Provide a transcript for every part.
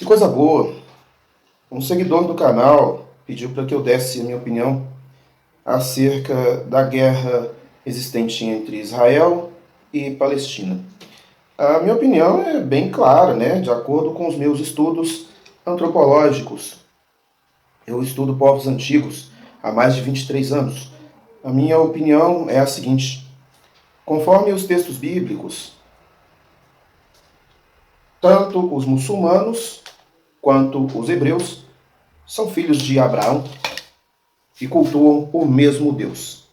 Que coisa boa! Um seguidor do canal pediu para que eu desse a minha opinião acerca da guerra existente entre Israel e Palestina. A minha opinião é bem clara, né? De acordo com os meus estudos antropológicos. Eu estudo povos antigos há mais de 23 anos. A minha opinião é a seguinte: conforme os textos bíblicos, tanto os muçulmanos quanto os hebreus são filhos de Abraão e cultuam o mesmo Deus.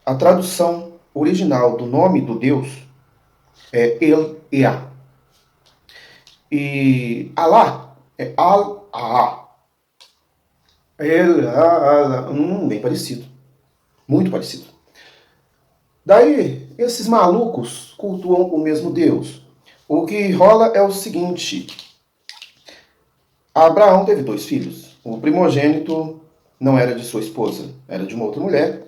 A tradução original do nome do Deus é El-Ea. E Alá é Al-A. Bem parecido. Muito parecido. Daí, esses malucos cultuam o mesmo Deus. O que rola é o seguinte: Abraão teve 2 filhos. O primogênito não era de sua esposa, era de uma outra mulher.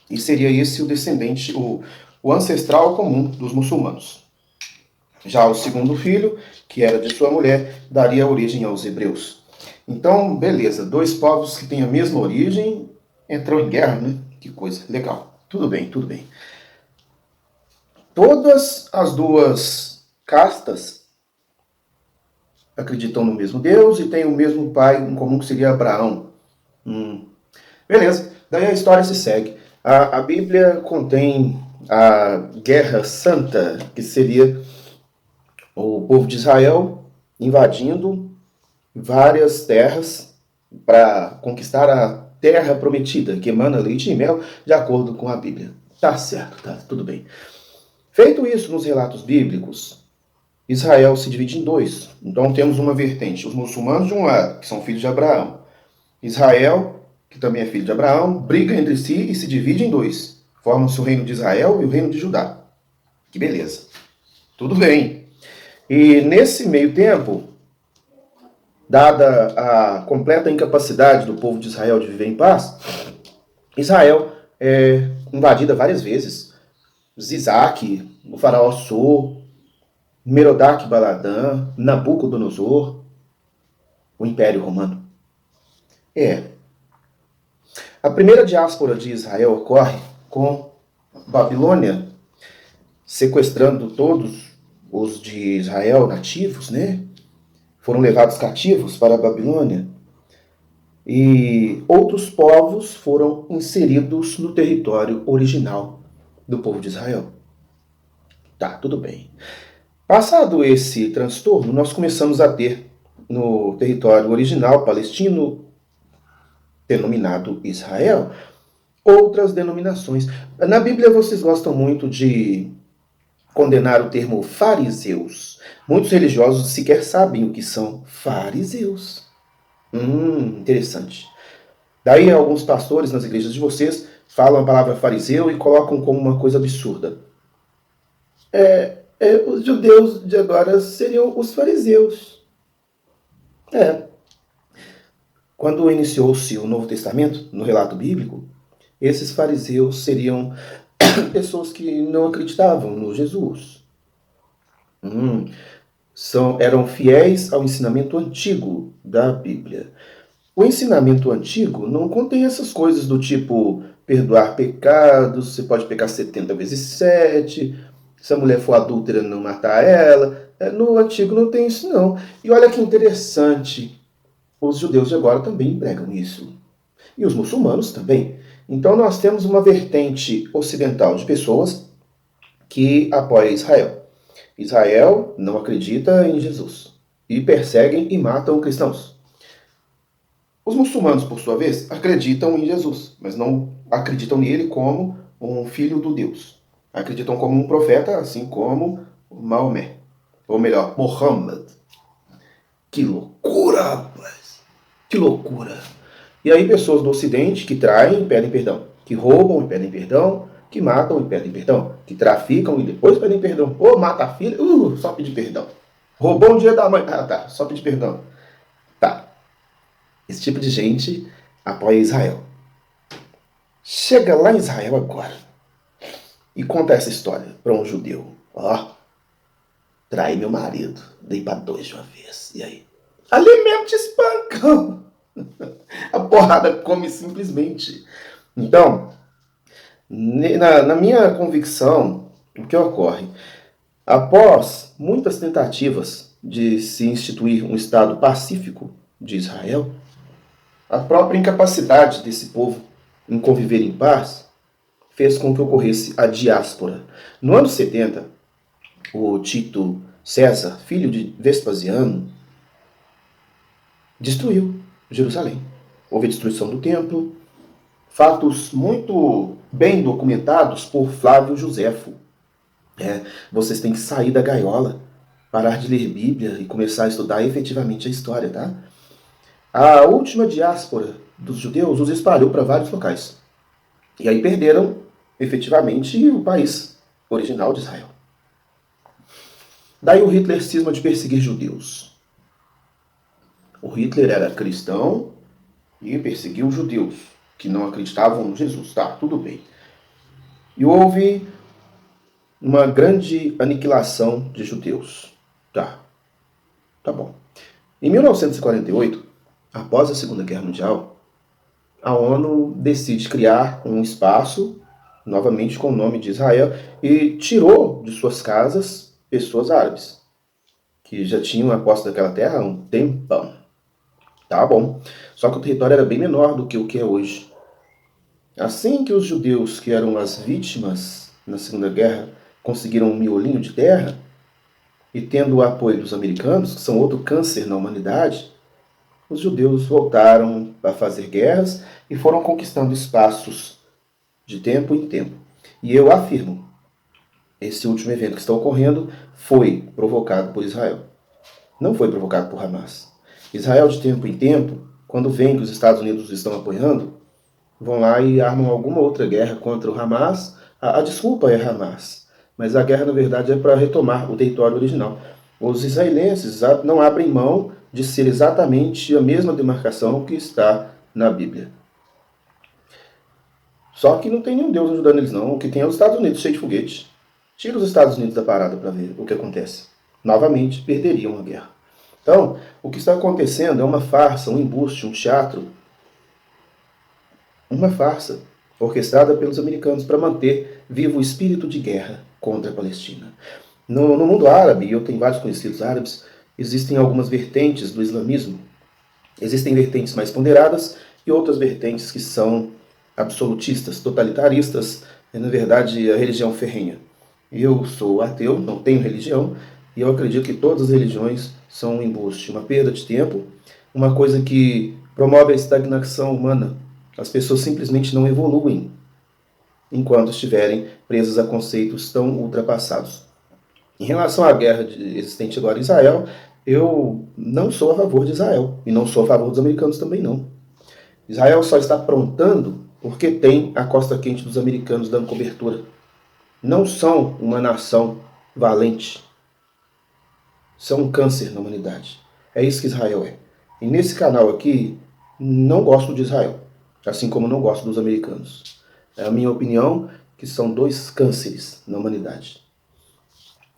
E seria esse o descendente, o ancestral comum dos muçulmanos. Já o segundo filho, que era de sua mulher, daria origem aos hebreus. Então, beleza, 2 povos que têm a mesma origem entram em guerra, né? Que coisa legal. Tudo bem, tudo bem. Todas as 2 castas acreditam no mesmo Deus e têm o mesmo pai em comum, que seria Abraão. Beleza, daí a história se segue. A Bíblia contém a Guerra Santa, que seria o povo de Israel invadindo várias terras para conquistar a terra prometida, que emana leite e mel, de acordo com a Bíblia. Tá certo, tá tudo bem. Feito isso nos relatos bíblicos, Israel se divide em 2. Então temos uma vertente, os muçulmanos de um lado, que são filhos de Abraão. Israel, que também é filho de Abraão, briga entre si e se divide em 2. Formam-se o reino de Israel e o reino de Judá. Que beleza. Tudo bem. E nesse meio tempo, dada a completa incapacidade do povo de Israel de viver em paz, Israel é invadida várias vezes. Zizaque, o faraó So, Merodach Baladã, Nabucodonosor, o Império Romano. A primeira diáspora de Israel ocorre com Babilônia sequestrando todos os de Israel nativos, né? Foram levados cativos para a Babilônia. E outros povos foram inseridos no território original do povo de Israel. Tá, tudo bem. Passado esse transtorno, nós começamos a ter no território original palestino, denominado Israel, outras denominações. Na Bíblia vocês gostam muito de condenar o termo fariseus. Muitos religiosos sequer sabem o que são fariseus. Interessante. Daí alguns pastores nas igrejas de vocês falam a palavra fariseu e colocam como uma coisa absurda. Os judeus de agora seriam os fariseus. Quando iniciou-se o Novo Testamento, no relato bíblico, esses fariseus seriam pessoas que não acreditavam no Jesus. Eram fiéis ao ensinamento antigo da Bíblia. O ensinamento antigo não contém essas coisas do tipo perdoar pecados, você pode pecar 70 vezes 7, se a mulher for adúltera, não matar ela. No antigo não tem isso, não. E olha que interessante, os judeus de agora também pregam isso. E os muçulmanos também. Então nós temos uma vertente ocidental de pessoas que apoia Israel. Israel não acredita em Jesus e perseguem e matam cristãos. Os muçulmanos, por sua vez, acreditam em Jesus, mas não acreditam nele como um filho do Deus. Acreditam como um profeta, assim como Maomé. Ou melhor, Muhammad. Que loucura, rapaz! Que loucura! E aí pessoas do Ocidente que traem e pedem perdão, que roubam e pedem perdão, que matam e pedem perdão, que traficam e depois pedem perdão. Ou mata a filha, só pedir perdão. Roubou um dia da mãe, tá, só pedir perdão. Tá. Esse tipo de gente apoia Israel. Chega lá em Israel agora e conta essa história para um judeu. Traí meu marido. Dei pra 2 de uma vez. E aí? Ali mesmo te espancam. A porrada come simplesmente. Então, na minha convicção, o que ocorre? Após muitas tentativas de se instituir um Estado pacífico de Israel, a própria incapacidade desse povo em conviver em paz fez com que ocorresse a diáspora. No ano 70, o Tito César, filho de Vespasiano, destruiu Jerusalém. Houve a destruição do templo, fatos muito bem documentados por Flávio Joséfo. Vocês têm que sair da gaiola, parar de ler Bíblia e começar a estudar efetivamente a história, tá? A última diáspora dos judeus os espalhou para vários locais. E aí perderam, efetivamente, o país original de Israel. Daí o Hitler cisma de perseguir judeus. O Hitler era cristão e perseguiu judeus que não acreditavam em Jesus. Tá, tudo bem. E houve uma grande aniquilação de judeus. Tá bom. Em 1948, após a Segunda Guerra Mundial, a ONU decide criar um espaço, novamente com o nome de Israel, e tirou de suas casas pessoas árabes, que já tinham a posse daquela terra há um tempão. Tá bom. Só que o território era bem menor do que o que é hoje. Assim que os judeus, que eram as vítimas na Segunda Guerra, conseguiram um miolinho de terra, e tendo o apoio dos americanos, que são outro câncer na humanidade, os judeus voltaram a fazer guerras e foram conquistando espaços de tempo em tempo. E eu afirmo, esse último evento que está ocorrendo foi provocado por Israel. Não foi provocado por Hamas. Israel, de tempo em tempo, quando vem que os Estados Unidos estão apoiando, vão lá e armam alguma outra guerra contra o Hamas. A desculpa é Hamas, mas a guerra, na verdade, é para retomar o território original. Os israelenses não abrem mão de ser exatamente a mesma demarcação que está na Bíblia. Só que não tem nenhum Deus ajudando eles, não. O que tem é os Estados Unidos cheio de foguete. Tira os Estados Unidos da parada para ver o que acontece. Novamente, perderiam a guerra. Então, o que está acontecendo é uma farsa, um embuste, um teatro. Uma farsa orquestrada pelos americanos para manter vivo o espírito de guerra contra a Palestina. No mundo árabe, eu tenho vários conhecidos árabes, existem algumas vertentes do islamismo. Existem vertentes mais ponderadas e outras vertentes que são absolutistas, totalitaristas, na verdade, a religião ferrenha. Eu sou ateu, não tenho religião, e eu acredito que todas as religiões são um embuste, uma perda de tempo, uma coisa que promove a estagnação humana. As pessoas simplesmente não evoluem enquanto estiverem presas a conceitos tão ultrapassados. Em relação à guerra existente agora em Israel, eu não sou a favor de Israel, e não sou a favor dos americanos também não. Israel só está aprontando porque tem a costa quente dos americanos dando cobertura. Não são uma nação valente. São um câncer na humanidade. É isso que Israel é. E nesse canal aqui, não gosto de Israel, assim como não gosto dos americanos. É a minha opinião que são dois cânceres na humanidade.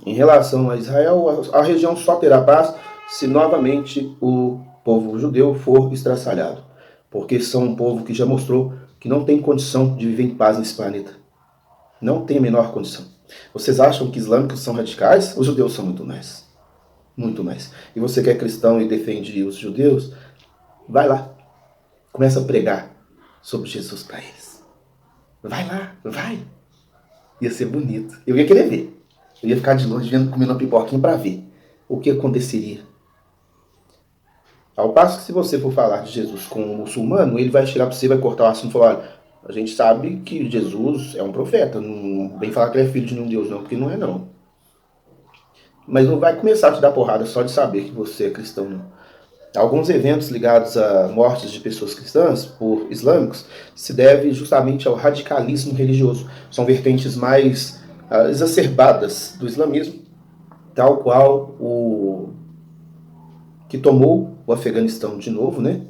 Em relação a Israel, a região só terá paz se novamente o povo judeu for estraçalhado. Porque são um povo que já mostrou que não tem condição de viver em paz nesse planeta. Não tem a menor condição. Vocês acham que islâmicos são radicais? Os judeus são muito mais. Muito mais. E você que é cristão e defende os judeus, vai lá. Começa a pregar sobre Jesus para eles. Vai lá, vai. Ia ser bonito. Eu ia querer ver. Eu ia ficar de longe vendo, comendo uma pipoquinha para ver o que aconteceria. Ao passo que se você for falar de Jesus com um muçulmano, ele vai chegar para você e vai cortar o assunto e falar, olha, a gente sabe que Jesus é um profeta, não vem falar que ele é filho de nenhum Deus não, porque não é não. Mas não vai começar a te dar porrada só de saber que você é cristão não. Alguns eventos ligados a mortes de pessoas cristãs por islâmicos se deve justamente ao radicalismo religioso. São vertentes mais exacerbadas do islamismo, tal qual o que tomou o Afeganistão de novo, né?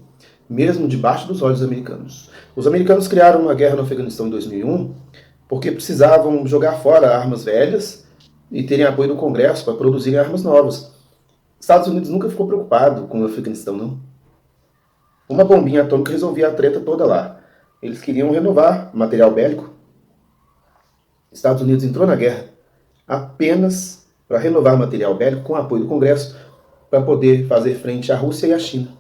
Mesmo debaixo dos olhos americanos. Os americanos criaram uma guerra no Afeganistão em 2001 porque precisavam jogar fora armas velhas e terem apoio do Congresso para produzirem armas novas. Estados Unidos nunca ficou preocupado com o Afeganistão, não. Uma bombinha atômica resolvia a treta toda lá. Eles queriam renovar material bélico. Estados Unidos entrou na guerra apenas para renovar material bélico com apoio do Congresso para poder fazer frente à Rússia e à China.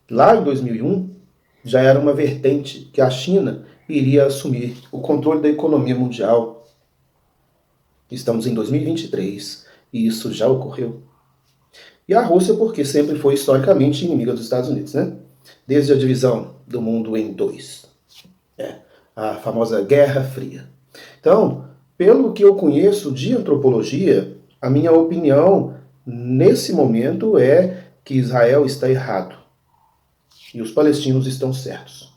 Lá em 2001, já era uma vertente que a China iria assumir o controle da economia mundial. Estamos em 2023 e isso já ocorreu. E a Rússia, porque sempre foi historicamente inimiga dos Estados Unidos, né? Desde a divisão do mundo em dois. A famosa Guerra Fria. Então, pelo que eu conheço de antropologia, a minha opinião nesse momento é que Israel está errado e os palestinos estão certos.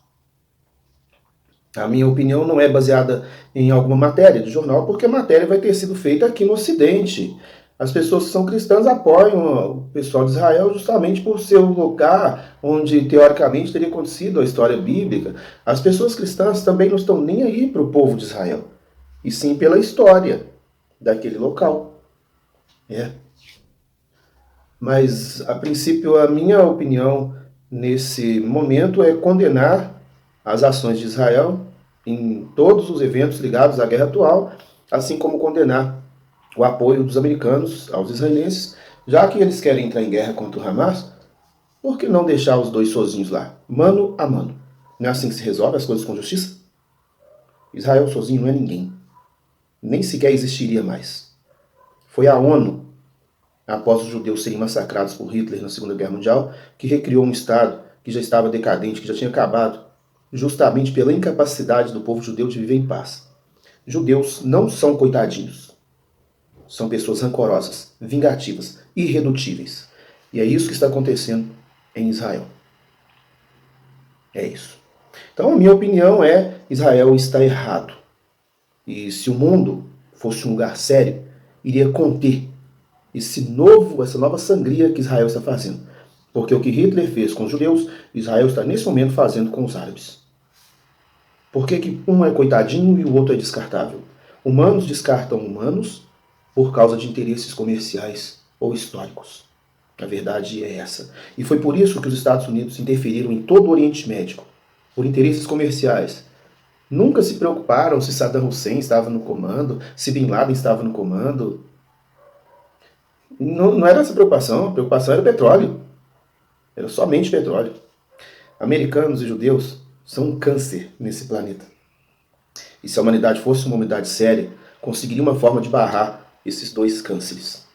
A minha opinião não é baseada em alguma matéria de jornal, porque a matéria vai ter sido feita aqui no Ocidente. As pessoas que são cristãs apoiam o pessoal de Israel justamente por ser o lugar onde, teoricamente, teria acontecido a história bíblica. As pessoas cristãs também não estão nem aí para o povo de Israel, e sim pela história daquele local. Mas, a princípio, a minha opinião nesse momento é condenar as ações de Israel em todos os eventos ligados à guerra atual, assim como condenar o apoio dos americanos aos israelenses, já que eles querem entrar em guerra contra o Hamas, por que não deixar os dois sozinhos lá, mano a mano? Não é assim que se resolve as coisas com justiça? Israel sozinho não é ninguém. Nem sequer existiria mais. Foi a ONU, após os judeus serem massacrados por Hitler na Segunda Guerra Mundial, que recriou um Estado que já estava decadente, que já tinha acabado, justamente pela incapacidade do povo judeu de viver em paz. Judeus não são coitadinhos. São pessoas rancorosas, vingativas, irredutíveis. E é isso que está acontecendo em Israel. É isso. Então, a minha opinião é: Israel está errado. E se o mundo fosse um lugar sério, iria conter essa nova sangria que Israel está fazendo. Porque o que Hitler fez com os judeus, Israel está nesse momento fazendo com os árabes. Por que um é coitadinho e o outro é descartável? Humanos descartam humanos por causa de interesses comerciais ou históricos. A verdade é essa. E foi por isso que os Estados Unidos interferiram em todo o Oriente Médio, por interesses comerciais. Nunca se preocuparam se Saddam Hussein estava no comando, se Bin Laden estava no comando. Não era essa a preocupação era petróleo. Era somente petróleo. Americanos e judeus são um câncer nesse planeta. E se a humanidade fosse uma humanidade séria, conseguiria uma forma de barrar esses dois cânceres.